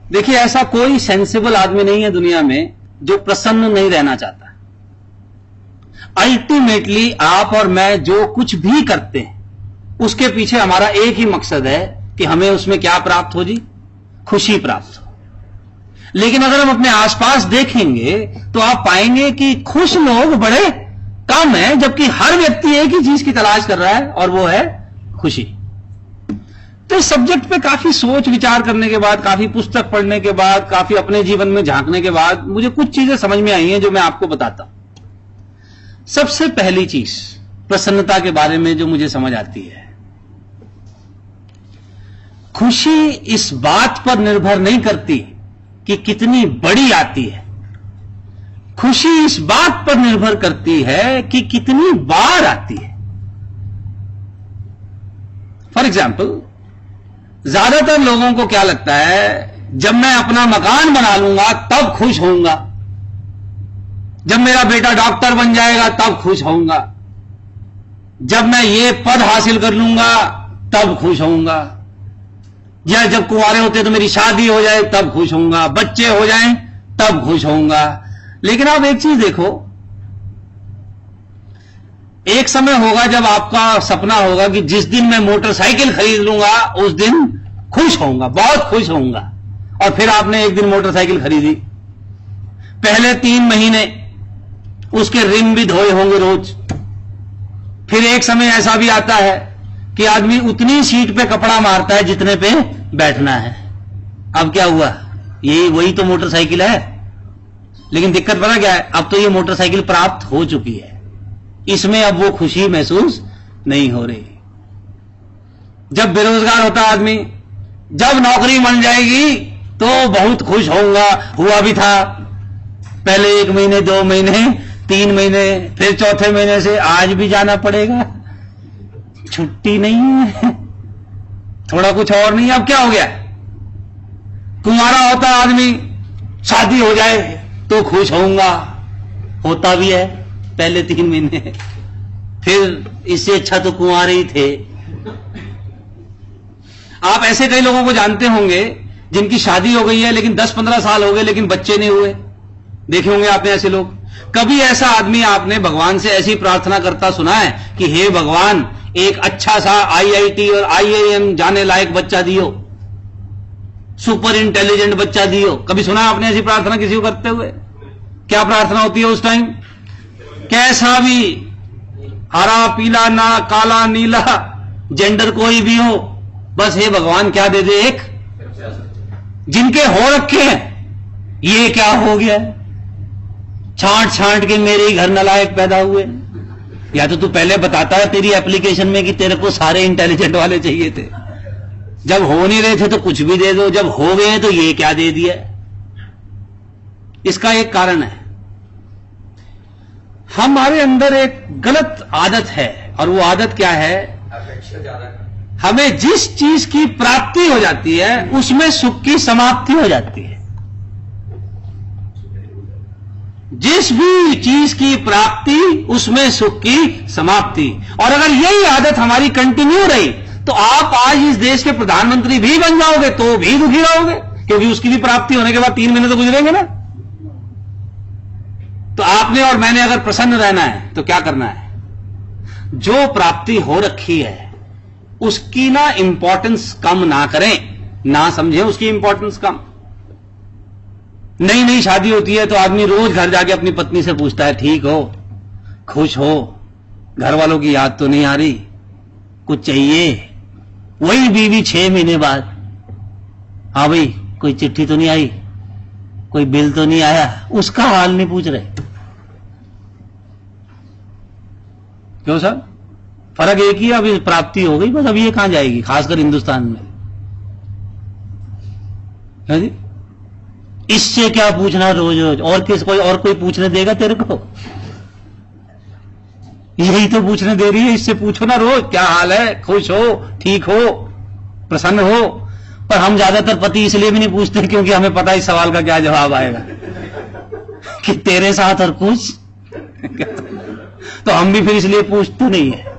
देखिए, ऐसा कोई सेंसिबल आदमी नहीं है दुनिया में जो प्रसन्न नहीं रहना चाहता। अल्टीमेटली आप और मैं जो कुछ भी करते हैं उसके पीछे हमारा एक ही मकसद है कि हमें उसमें क्या प्राप्त हो जी? खुशी प्राप्त हो। लेकिन अगर हम अपने आसपास देखेंगे तो आप पाएंगे कि खुश लोग बड़े कम हैं, जबकि हर व्यक्ति एक ही चीज की तलाश कर रहा है और वो है खुशी। तो इस सब्जेक्ट पे काफी सोच विचार करने के बाद, काफी पुस्तक पढ़ने के बाद, काफी अपने जीवन में झांकने के बाद मुझे कुछ चीजें समझ में आई हैं जो मैं आपको बताता हूं। सबसे पहली चीज प्रसन्नता के बारे में जो मुझे समझ आती है, खुशी इस बात पर निर्भर नहीं करती कि कितनी बड़ी आती है, खुशी इस बात पर निर्भर करती है कि कितनी बार आती है। फॉर एग्जाम्पल, ज्यादातर लोगों को क्या लगता है, जब मैं अपना मकान बना लूंगा तब खुश होऊंगा, जब मेरा बेटा डॉक्टर बन जाएगा तब खुश होऊंगा, जब मैं ये पद हासिल कर लूंगा तब खुश होऊंगा, या जब कुंवारे होते तो मेरी शादी हो जाए तब खुश होऊंगा, बच्चे हो जाएं तब खुश होऊंगा। लेकिन आप एक चीज देखो, एक समय होगा जब आपका सपना होगा कि जिस दिन मैं मोटरसाइकिल खरीद लूंगा उस दिन खुश होऊंगा, बहुत खुश होऊंगा। और फिर आपने एक दिन मोटरसाइकिल खरीदी, पहले 3 महीने उसके रिम भी धोए होंगे रोज। फिर एक समय ऐसा भी आता है कि आदमी उतनी सीट पे कपड़ा मारता है जितने पे बैठना है। अब क्या हुआ, यही वही तो मोटरसाइकिल है। लेकिन दिक्कत पता क्या है, अब तो ये मोटरसाइकिल प्राप्त हो चुकी है, इसमें अब वो खुशी महसूस नहीं हो रही। जब बेरोजगार होता आदमी, जब नौकरी मिल जाएगी तो बहुत खुश होऊंगा, हुआ भी था। पहले 1 महीने, 2 महीने, 3 महीने, फिर चौथे महीने से आज भी जाना पड़ेगा, छुट्टी नहीं है, थोड़ा कुछ और नहीं। अब क्या हो गया, कुंवारा होता आदमी, शादी हो जाए तो खुश होऊंगा, होता भी है पहले 3 महीने, फिर इससे अच्छा तो कुंवारे ही थे। आप ऐसे कई लोगों को जानते होंगे जिनकी शादी हो गई है लेकिन 10-15 साल हो गए लेकिन बच्चे नहीं हुए, देखे होंगे आपने ऐसे लोग। कभी ऐसा आदमी आपने भगवान से ऐसी प्रार्थना करता सुना है कि हे भगवान, एक अच्छा सा IIT और IIM जाने लायक बच्चा दियो, सुपर इंटेलिजेंट बच्चा दियो? कभी सुना आपने ऐसी प्रार्थना किसी को करते हुए? क्या प्रार्थना होती है उस टाइम? कैसा भी, हरा, पीला, ना, काला, नीला, जेंडर कोई भी हो, बस हे भगवान क्या दे दे एक। जिनके हो रखे हैं, ये क्या हो गया, छांट छांट के मेरे ही घर नालायक पैदा हुए। या तो तू पहले बताता है तेरी एप्लीकेशन में कि तेरे को सारे इंटेलिजेंट वाले चाहिए थे, जब हो नहीं रहे थे तो कुछ भी दे दो, जब हो गए तो ये क्या दे दिया। इसका एक कारण है, हमारे अंदर एक गलत आदत है। और वो आदत क्या है, हमें जिस चीज की प्राप्ति हो जाती है उसमें सुख की समाप्ति हो जाती है। जिस भी चीज की प्राप्ति उसमें सुख की समाप्ति। और अगर यही आदत हमारी कंटिन्यू रही तो आप आज इस देश के प्रधानमंत्री भी बन जाओगे तो भी दुखी रहोगे, क्योंकि उसकी भी प्राप्ति होने के बाद 3 महीने तो गुजरेंगे ना। तो आपने और मैंने अगर प्रसन्न रहना है तो क्या करना है, जो प्राप्ति हो रखी है उसकी ना इंपॉर्टेंस कम ना करें, ना समझें उसकी इंपॉर्टेंस कम। नई नई शादी होती है तो आदमी रोज घर जाके अपनी पत्नी से पूछता है, ठीक हो, खुश हो, घर वालों की याद तो नहीं आ रही, कुछ चाहिए? वही बीवी 6 महीने बाद, हाँ भाई कोई चिट्ठी तो नहीं आई, कोई बिल तो नहीं आया, उसका हाल नहीं पूछ रहे। क्यों सर? फर्क एक ही है, अभी प्राप्ति हो गई बस, अब ये कहां जाएगी, खासकर हिंदुस्तान में। है जी? इससे क्या पूछना रोज रोज, और किस कोई पूछने देगा तेरे को? यही तो पूछने दे रही है, इससे पूछो ना रोज, क्या हाल है, खुश हो, ठीक हो, प्रसन्न हो। पर हम ज्यादातर पति इसलिए भी नहीं पूछते क्योंकि हमें पता है इस सवाल का क्या जवाब आएगा कि तेरे साथ और कुछ तो हम भी फिर इसलिए पूछते नहीं है।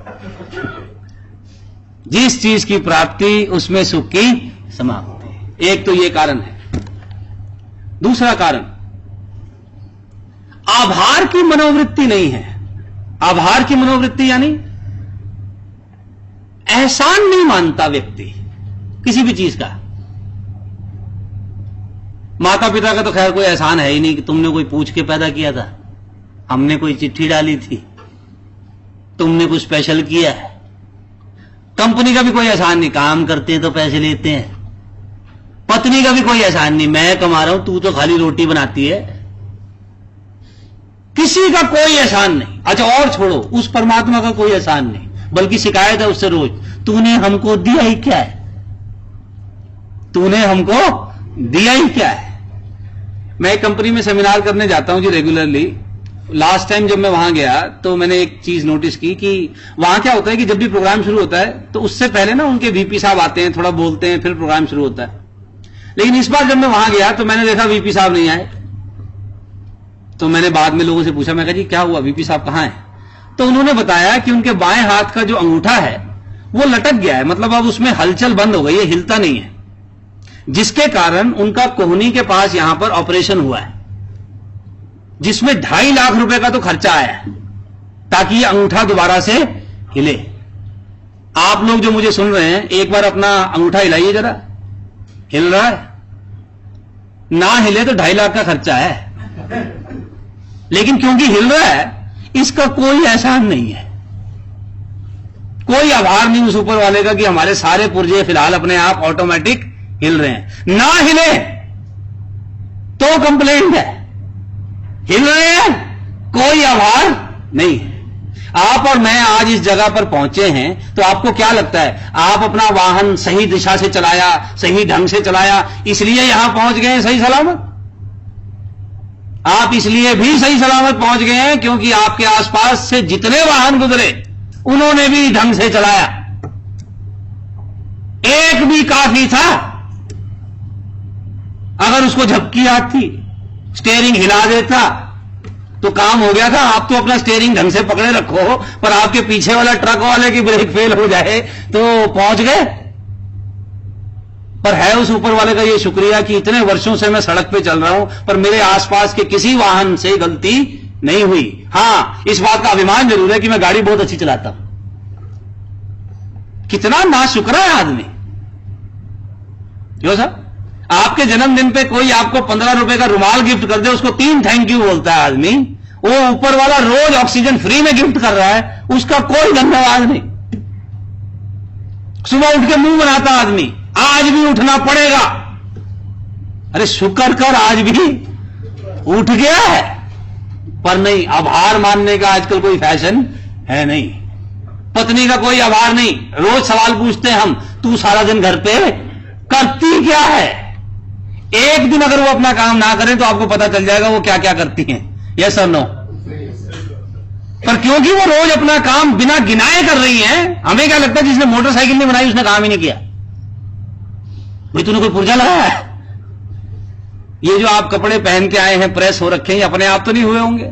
जिस चीज की प्राप्ति उसमें सुख की समाप्ति, एक तो ये कारण है। दूसरा कारण, आभार की मनोवृत्ति नहीं है। आभार की मनोवृत्ति यानी एहसान नहीं मानता व्यक्ति किसी भी चीज का। माता पिता का तो खैर कोई एहसान है ही नहीं कि तुमने कोई पूछ के पैदा किया था, हमने कोई चिट्ठी डाली थी, तुमने कुछ स्पेशल किया है। कंपनी का भी कोई एहसान नहीं, काम करते हैं तो पैसे लेते हैं। पत्नी का भी कोई एहसान नहीं, मैं कमा रहा हूं तू तो खाली रोटी बनाती है। किसी का कोई एहसान नहीं। अच्छा और छोड़ो, उस परमात्मा का कोई एहसान नहीं, बल्कि शिकायत है उससे रोज, तूने हमको दिया ही क्या है, तूने हमको दिया ही क्या है। मैं एक कंपनी में सेमिनार करने जाता हूं जी रेगुलरली। लास्ट टाइम जब मैं वहां गया तो मैंने एक चीज नोटिस की कि वहां क्या होता है कि जब भी प्रोग्राम शुरू होता है तो उससे पहले ना उनके वीपी साहब आते हैं, थोड़ा बोलते हैं, फिर प्रोग्राम शुरू होता है। लेकिन इस बार जब मैं वहां गया तो मैंने देखा वीपी साहब नहीं आए। तो मैंने बाद में लोगों से पूछा, मैं कहा जी क्या हुआ, वीपी साहब कहां हैं? तो उन्होंने बताया कि उनके बाएं हाथ का जो अंगूठा है वो लटक गया है, मतलब अब उसमें हलचल बंद हो गई है, हिलता नहीं है, जिसके कारण उनका कोहनी के पास यहां पर ऑपरेशन हुआ है, जिसमें 2.5 लाख रुपए का तो खर्चा आया है ताकि ये अंगूठा दोबारा से हिले। आप लोग जो मुझे सुन रहे हैं एक बार अपना अंगूठा हिलाइए जरा, हिल रहा है? ना हिले तो 2.5 लाख का खर्चा है, लेकिन क्योंकि हिल रहा है इसका कोई एहसान नहीं है, कोई आभार नहीं उस ऊपर वाले का कि हमारे सारे पुर्जे फिलहाल अपने आप ऑटोमेटिक हिल रहे हैं। ना हिले तो कंप्लेंट है, हिल रहे हैं कोई आभार नहीं है। आप और मैं आज इस जगह पर पहुंचे हैं तो आपको क्या लगता है, आप अपना वाहन सही दिशा से चलाया, सही ढंग से चलाया, इसलिए यहां पहुंच गए सही सलामत? आप इसलिए भी सही सलामत पहुंच गए हैं क्योंकि आपके आसपास से जितने वाहन गुजरे उन्होंने भी ढंग से चलाया। एक भी काफी था, अगर उसको झपकी आती, स्टीयरिंग हिला देता तो काम हो गया था। आप तो अपना स्टीयरिंग ढंग से पकड़े रखो, पर आपके पीछे वाला ट्रक वाले की ब्रेक फेल हो जाए तो पहुंच गए। पर है उस ऊपर वाले का ये शुक्रिया कि इतने वर्षों से मैं सड़क पे चल रहा हूं पर मेरे आसपास के किसी वाहन से गलती नहीं हुई। हां, इस बात का अभिमान जरूर है कि मैं गाड़ी बहुत अच्छी चलाता हूं। कितना नाशुक्र है आदमी। क्यों साहब, आपके जन्मदिन पे कोई आपको 15 रुपए का रुमाल गिफ्ट कर दे, उसको 3 थैंक यू बोलता है आदमी। वो ऊपर वाला रोज ऑक्सीजन फ्री में गिफ्ट कर रहा है, उसका कोई धन्यवाद नहीं। सुबह उठ के मुंह बनाता आदमी, आज भी उठना पड़ेगा। अरे शुक्र कर आज भी उठ गया है, पर नहीं, आभार मानने का आजकल कोई फैशन है नहीं। पत्नी का कोई आभार नहीं। रोज सवाल पूछते हैं हम, तू सारा दिन घर पे करती क्या है? एक दिन अगर वो अपना काम ना करें तो आपको पता चल जाएगा वो क्या क्या करती हैं। यस और नो? पर क्योंकि वो रोज अपना काम बिना गिनाए कर रही हैं, हमें क्या लगता है जिसने मोटरसाइकिल नहीं बनाई उसने काम ही नहीं किया। भाई तूने कोई पुर्जा लगाया है? ये जो आप कपड़े पहन के आए हैं प्रेस हो रखे हैं, अपने आप तो नहीं हुए होंगे?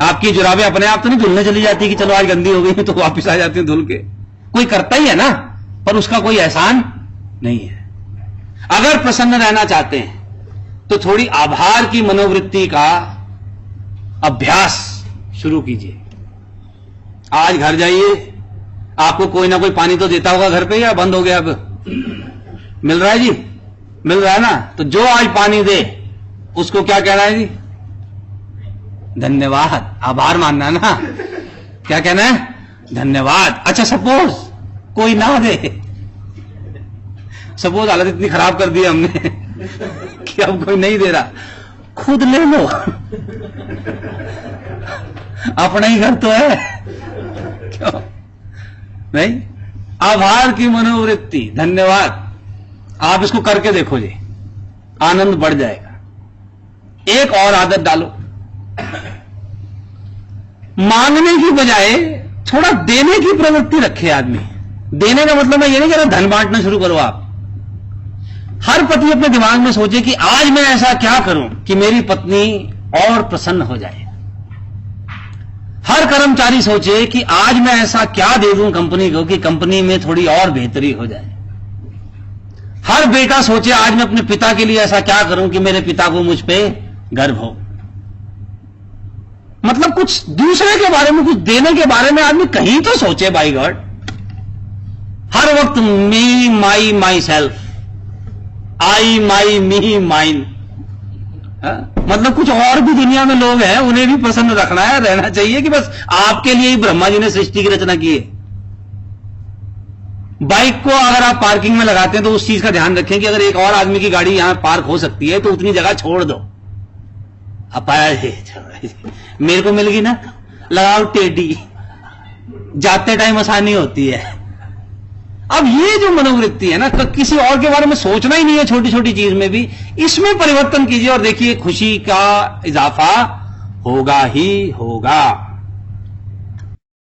आपकी जुराबें अपने आप तो नहीं धुलने चली जाती कि चलो आज गंदी हो गई तो वापस आ जाती हैं धुल के? कोई करता ही है ना, पर उसका कोई एहसान नहीं है। अगर प्रसन्न रहना चाहते हैं तो थोड़ी आभार की मनोवृत्ति का अभ्यास शुरू कीजिए। आज घर जाइए, आपको कोई ना कोई पानी तो देता होगा घर पे, या बंद हो गया? अब मिल रहा है जी, मिल रहा है ना? तो जो आज पानी दे उसको क्या कहना है जी? धन्यवाद। आभार मानना ना, क्या कहना है? धन्यवाद। अच्छा सपोज कोई ना दे, सपोज हालत इतनी खराब कर दी हमने कि अब कोई नहीं दे रहा, खुद ले लो। अपना ही घर तो है, क्यों नहीं? आभार की मनोवृत्ति, धन्यवाद, आप इसको करके देखो जी, आनंद बढ़ जाएगा। एक और आदत डालो, मांगने की बजाय थोड़ा देने की प्रवृत्ति रखे आदमी। देने का मतलब मैं ये नहीं कह रहा धन बांटना शुरू करो आप। हर पति अपने दिमाग में सोचे कि आज मैं ऐसा क्या करूं कि मेरी पत्नी और प्रसन्न हो जाए। हर कर्मचारी सोचे कि आज मैं ऐसा क्या दे दूं कंपनी को कि कंपनी में थोड़ी और बेहतरी हो जाए। हर बेटा सोचे आज मैं अपने पिता के लिए ऐसा क्या करूं कि मेरे पिता को मुझ पे गर्व हो। मतलब कुछ दूसरे के बारे में, कुछ देने के बारे में आदमी कहीं तो सोचे बाय गॉड। हर वक्त मी माई my self, I my me mine. मतलब कुछ और भी दुनिया में लोग हैं, उन्हें भी पसंद रखना है, रहना चाहिए कि बस आपके लिए ही ब्रह्मा जी ने सृष्टि की रचना की है। बाइक को अगर आप पार्किंग में लगाते हैं तो उस चीज का ध्यान रखें कि अगर एक और आदमी की गाड़ी यहां पार्क हो सकती है तो उतनी जगह छोड़ दो। अब मेरे को मिल गई ना, लगाओ टेडी, जाते टाइम आसानी होती है। अब ये जो मनोवृत्ति है ना, किसी और के बारे में सोचना ही नहीं है, छोटी छोटी चीज में भी, इसमें परिवर्तन कीजिए और देखिए खुशी का इजाफा होगा ही होगा।